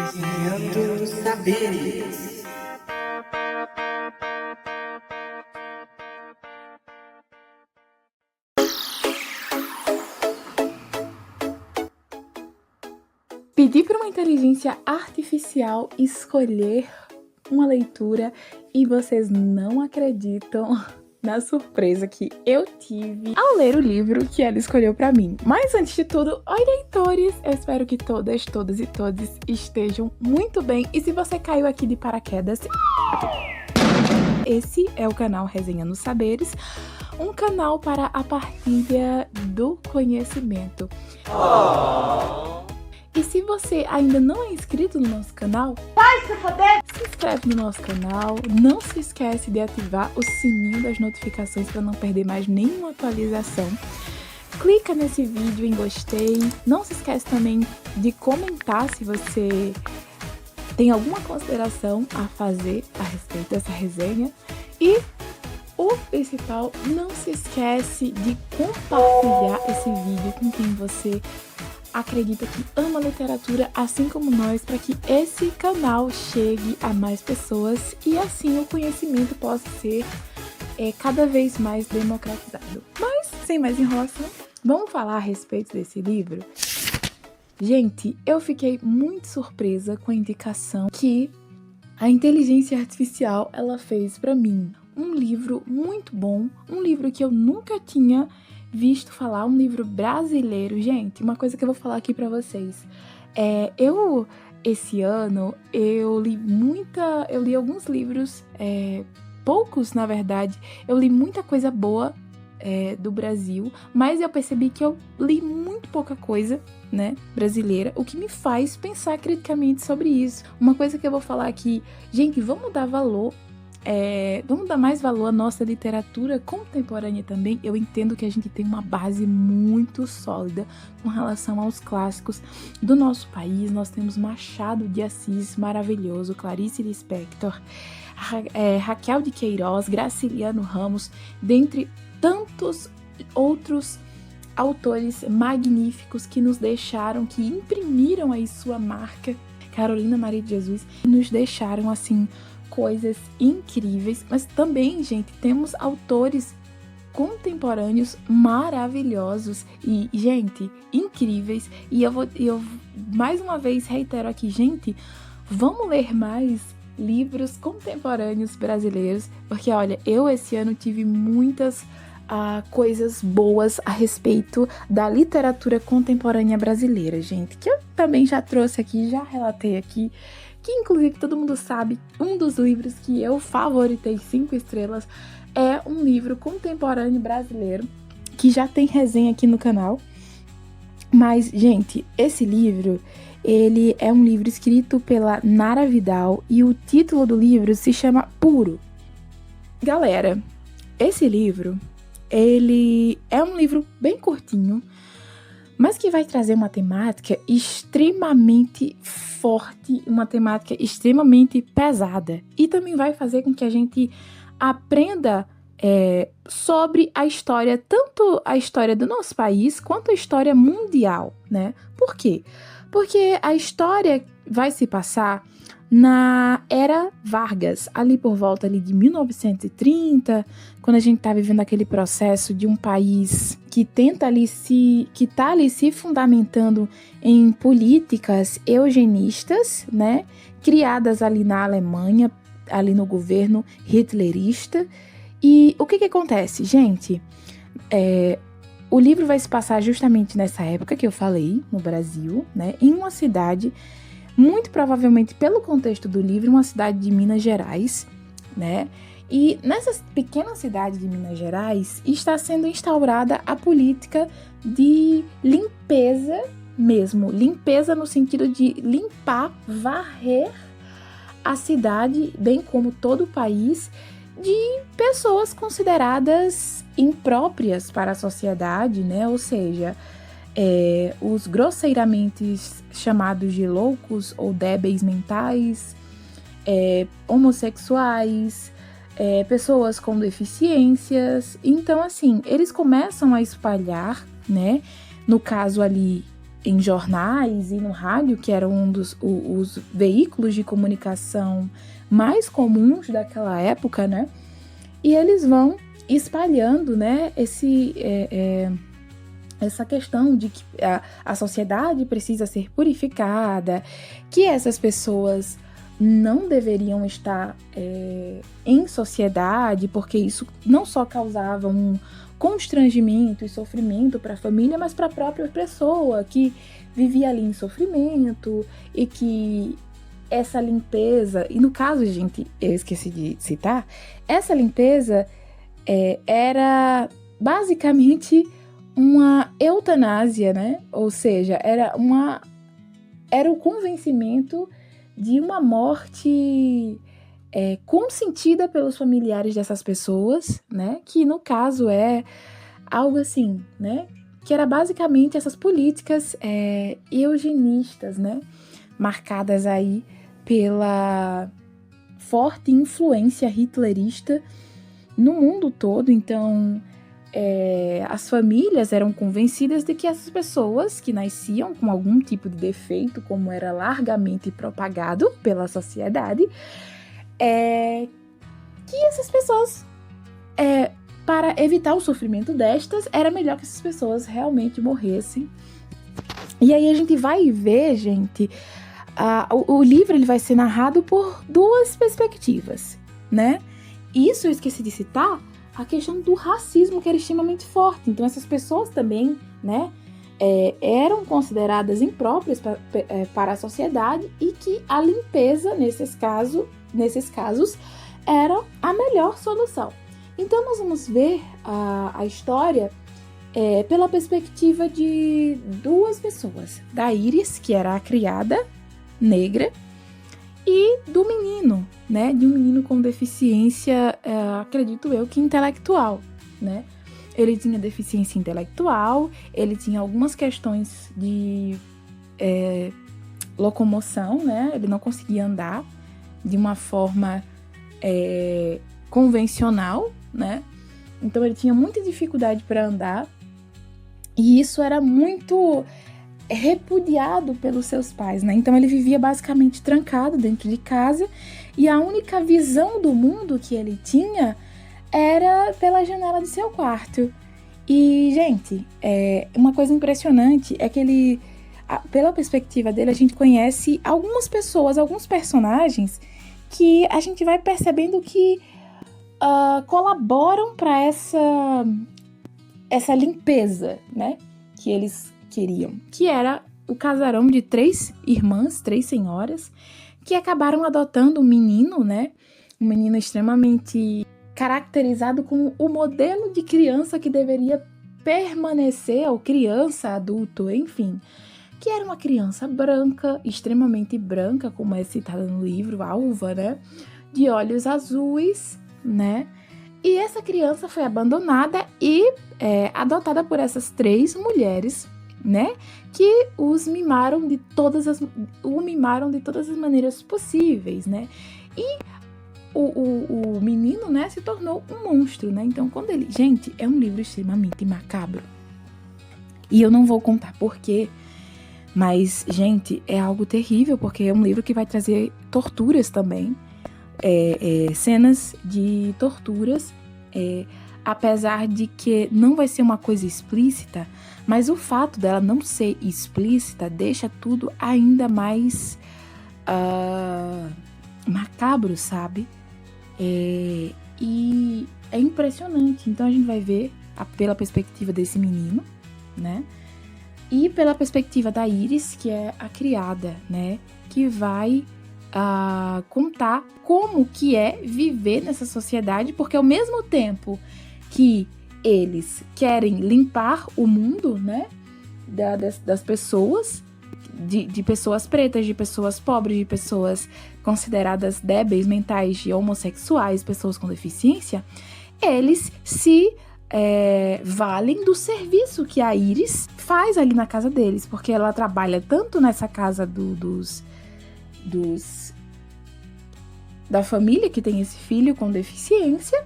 Resenhando Saberes. Pedi para uma inteligência artificial escolher uma leitura e vocês não acreditam na surpresa que eu tive ao ler o livro que ela escolheu para mim. Mas antes de tudo, oi leitores! Eu espero que todas e todos estejam muito bem. E se você caiu aqui de paraquedas, esse é o canal Resenhando Saberes, um canal para a partilha do conhecimento. E se você ainda não é inscrito no nosso canal, se inscreve no nosso canal, não se esquece de ativar o sininho das notificações para não perder mais nenhuma atualização. Clica nesse vídeo em gostei, não se esquece também de comentar se você tem alguma consideração a fazer a respeito dessa resenha. E o principal, não se esquece de compartilhar esse vídeo com quem você acredita que ama literatura, assim como nós, para que esse canal chegue a mais pessoas e assim o conhecimento possa ser cada vez mais democratizado. Mas, sem mais enrolação, vamos falar a respeito desse livro? Gente, eu fiquei muito surpresa com a indicação que a inteligência artificial ela fez para mim. Um livro muito bom, um livro que eu nunca tinha visto falar, um livro brasileiro. Gente, uma coisa que eu vou falar aqui pra vocês. Esse ano, eu li alguns livros, poucos na verdade, eu li muita coisa boa do Brasil, mas eu percebi que eu li muito pouca coisa, né, brasileira, o que me faz pensar criticamente sobre isso. Uma coisa que eu vou falar aqui, gente, vamos dar valor, vamos dar mais valor à nossa literatura contemporânea também. Eu entendo que a gente tem uma base muito sólida com relação aos clássicos do nosso país. Nós temos Machado de Assis, maravilhoso, Clarice Lispector, Raquel de Queiroz, Graciliano Ramos, dentre tantos outros autores magníficos que nos deixaram, que imprimiram aí sua marca, Carolina Maria de Jesus, nos deixaram assim coisas incríveis, mas também, gente, temos autores contemporâneos maravilhosos e, gente, incríveis. E eu mais uma vez reitero aqui, gente, vamos ler mais livros contemporâneos brasileiros, porque, olha, eu esse ano tive muitas coisas boas a respeito da literatura contemporânea brasileira, gente, que eu também já trouxe aqui, já relatei aqui, que inclusive todo mundo sabe, um dos livros que eu favoritei 5 estrelas é um livro contemporâneo brasileiro, que já tem resenha aqui no canal. Mas, gente, esse livro, ele é um livro escrito pela Nara Vidal e o título do livro se chama Puro. Galera, esse livro, ele é um livro bem curtinho, mas que vai trazer uma temática extremamente forte, uma temática extremamente pesada. E também vai fazer com que a gente aprenda sobre a história, tanto a história do nosso país, quanto a história mundial, né? Por quê? Porque a história vai se passar na Era Vargas, ali por volta ali de 1930, quando a gente tá vivendo aquele processo de um país que tenta ali que tá ali se fundamentando em políticas eugenistas, né, criadas ali na Alemanha, ali no governo hitlerista. E o que acontece, gente? O livro vai se passar justamente nessa época que eu falei, no Brasil, né, em uma cidade, muito provavelmente pelo contexto do livro, uma cidade de Minas Gerais, né? E nessa pequena cidade de Minas Gerais está sendo instaurada a política de limpeza mesmo. Limpeza no sentido de limpar, varrer a cidade, bem como todo o país, de pessoas consideradas impróprias para a sociedade, né? Ou seja, os grosseiramente chamados de loucos ou débeis mentais, homossexuais, pessoas com deficiências. Então, assim, eles começam a espalhar, né? No caso ali, em jornais e no rádio, que era um dos os veículos de comunicação mais comuns daquela época, né? E eles vão espalhando, né, essa questão de que a sociedade precisa ser purificada, que essas pessoas não deveriam estar em sociedade, porque isso não só causava um constrangimento e sofrimento para a família, mas para a própria pessoa que vivia ali em sofrimento, e que essa limpeza, e no caso, gente, eu esqueci de citar, essa limpeza era basicamente uma eutanásia, né? Ou seja, era o convencimento de uma morte consentida pelos familiares dessas pessoas, né? Que no caso é algo assim, né? Que era basicamente essas políticas eugenistas, né? Marcadas aí pela forte influência hitlerista no mundo todo. Então, as famílias eram convencidas de que essas pessoas que nasciam com algum tipo de defeito, como era largamente propagado pela sociedade, que essas pessoas, para evitar o sofrimento destas, era melhor que essas pessoas realmente morressem. E aí a gente vai ver, gente, o livro ele vai ser narrado por duas perspectivas, né? Isso eu esqueci de citar, a questão do racismo, que era extremamente forte. Então essas pessoas também, né, eram consideradas impróprias para a sociedade, e que a limpeza, nesses casos, era a melhor solução. Então nós vamos ver a história pela perspectiva de duas pessoas. Da Iris, que era a criada negra, e do menino, né? De um menino com deficiência, acredito eu, que intelectual, né? Ele tinha deficiência intelectual, ele tinha algumas questões de locomoção, né? Ele não conseguia andar de uma forma convencional, né? Então ele tinha muita dificuldade para andar, e isso era muito repudiado pelos seus pais, né? Então ele vivia basicamente trancado dentro de casa, e a única visão do mundo que ele tinha era pela janela de seu quarto. E, gente, uma coisa impressionante é que ele, pela perspectiva dele, a gente conhece algumas pessoas, alguns personagens que a gente vai percebendo que colaboram para essa limpeza, né? Que eles queriam, que era o casarão de 3 irmãs, 3 senhoras, que acabaram adotando um menino, né? Um menino extremamente caracterizado como o modelo de criança que deveria permanecer, ou criança, adulto, enfim, que era uma criança branca, extremamente branca, como é citada no livro, alva, né? De olhos azuis, né? E essa criança foi abandonada e adotada por essas 3 mulheres, né, que o mimaram de todas as maneiras possíveis, né, e o menino, né, se tornou um monstro, né. Então, quando ele... Gente, é um livro extremamente macabro, e eu não vou contar porquê, mas, gente, é algo terrível, porque é um livro que vai trazer torturas também, cenas de torturas, apesar de que não vai ser uma coisa explícita, mas o fato dela não ser explícita deixa tudo ainda mais macabro, sabe? E é impressionante. Então a gente vai ver pela perspectiva desse menino, né? E pela perspectiva da Iris, que é a criada, né? Que vai contar como que é viver nessa sociedade, porque ao mesmo tempo que eles querem limpar o mundo, né, das pessoas, de pessoas pretas, de pessoas pobres, de pessoas consideradas débeis mentais, de homossexuais, pessoas com deficiência, eles se valem do serviço que a Iris faz ali na casa deles, porque ela trabalha tanto nessa casa da família que tem esse filho com deficiência,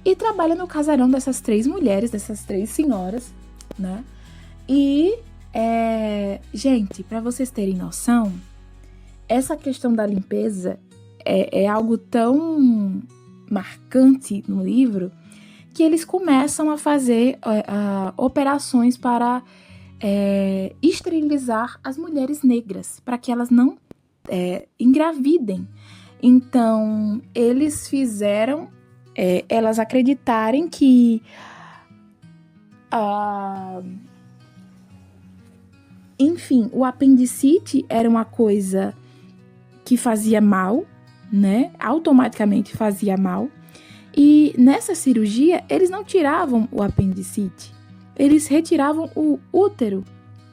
e trabalha no casarão dessas 3 mulheres, dessas 3 senhoras, né? E Gente, para vocês terem noção, essa questão da limpeza é algo tão marcante no livro que eles começam a fazer operações para esterilizar as mulheres negras, para que elas não engravidem. Então, eles fizeram elas acreditarem que enfim, o apendicite era uma coisa que fazia mal, né? Automaticamente fazia mal. E nessa cirurgia, eles não tiravam o apendicite, eles retiravam o útero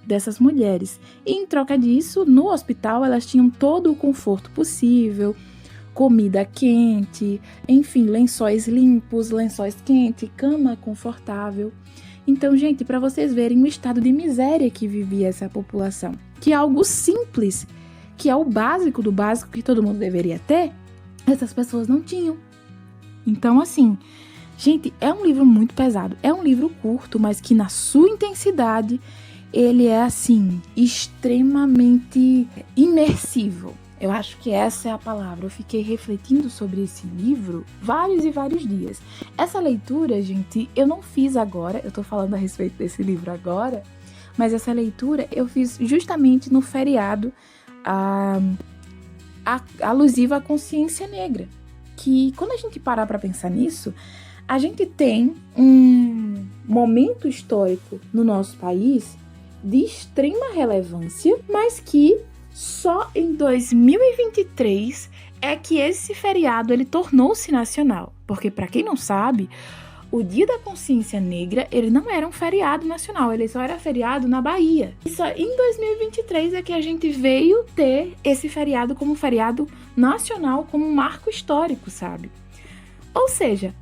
dessas mulheres. E em troca disso, no hospital, elas tinham todo o conforto possível, comida quente, enfim, lençóis limpos, lençóis quentes, cama confortável. Então, gente, para vocês verem o estado de miséria que vivia essa população, que é algo simples, que é o básico do básico que todo mundo deveria ter, essas pessoas não tinham. Então, assim, gente, é um livro muito pesado. É um livro curto, mas que na sua intensidade, ele é, assim, extremamente imersivo. Eu acho que essa é a palavra. Eu fiquei refletindo sobre esse livro vários e vários dias. Essa leitura, gente, eu não fiz agora. Eu tô falando a respeito desse livro agora. Mas essa leitura eu fiz justamente no feriado alusivo à consciência negra. Que quando a gente parar para pensar nisso, a gente tem um momento histórico no nosso país de extrema relevância, mas que só em 2023 é que esse feriado ele tornou-se nacional. Porque, para quem não sabe, o Dia da Consciência Negra ele não era um feriado nacional, ele só era feriado na Bahia. E só em 2023 é que a gente veio ter esse feriado como feriado nacional, como um marco histórico, sabe? Ou seja,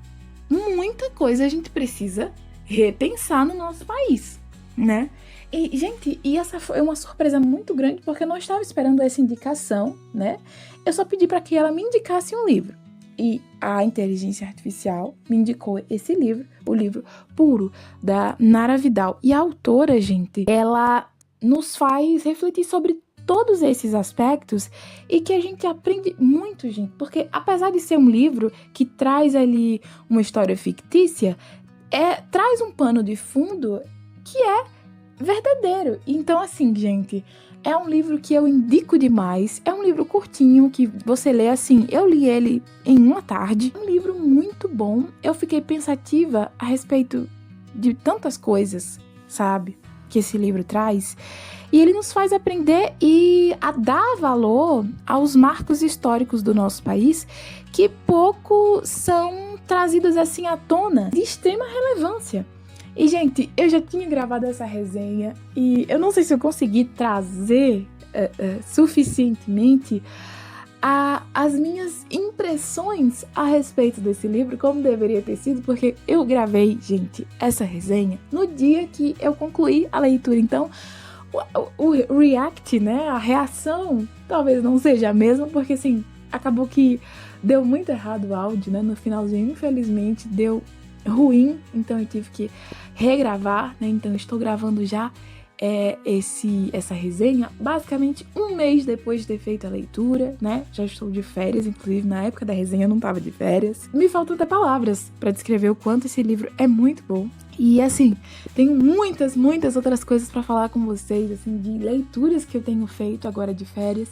muita coisa a gente precisa repensar no nosso país, né? E, gente, essa foi uma surpresa muito grande, porque eu não estava esperando essa indicação, né? Eu só pedi para que ela me indicasse um livro. E a inteligência artificial me indicou esse livro, o livro Puro, da Nara Vidal. E a autora, gente, ela nos faz refletir sobre todos esses aspectos e que a gente aprende muito, gente. Porque apesar de ser um livro que traz ali uma história fictícia, traz um pano de fundo que é verdadeiro. Então, assim, gente, é um livro que eu indico demais. É um livro curtinho que você lê assim. Eu li ele em uma tarde. É um livro muito bom. Eu fiquei pensativa a respeito de tantas coisas, sabe, que esse livro traz. E ele nos faz aprender e a dar valor aos marcos históricos do nosso país que pouco são trazidos assim à tona, de extrema relevância. E, gente, eu já tinha gravado essa resenha e eu não sei se eu consegui trazer suficientemente as minhas impressões a respeito desse livro, como deveria ter sido, porque eu gravei, gente, essa resenha no dia que eu concluí a leitura. Então, o react, né, a reação, talvez não seja a mesma, porque, assim, acabou que deu muito errado o áudio, né, no finalzinho, infelizmente, deu ruim, então eu tive que regravar, né? Então eu estou gravando já essa resenha basicamente um mês depois de ter feito a leitura, né? Já estou de férias, inclusive na época da resenha eu não estava de férias. Me faltam até palavras para descrever o quanto esse livro é muito bom. E assim, tenho muitas outras coisas para falar com vocês, assim, de leituras que eu tenho feito agora de férias,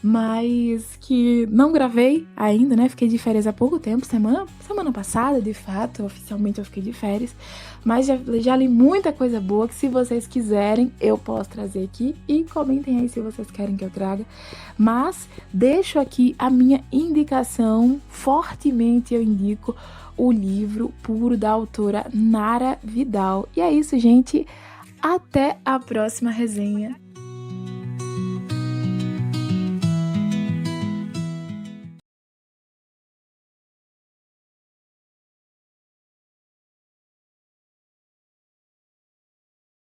mas que não gravei ainda, né? Fiquei de férias há pouco tempo, semana passada, de fato, oficialmente eu fiquei de férias, mas já li muita coisa boa que, se vocês quiserem, eu posso trazer aqui, e comentem aí se vocês querem que eu traga. Mas deixo aqui a minha indicação, fortemente eu indico o livro Puro, da autora Nara Vidal. E é isso, gente. Até a próxima resenha.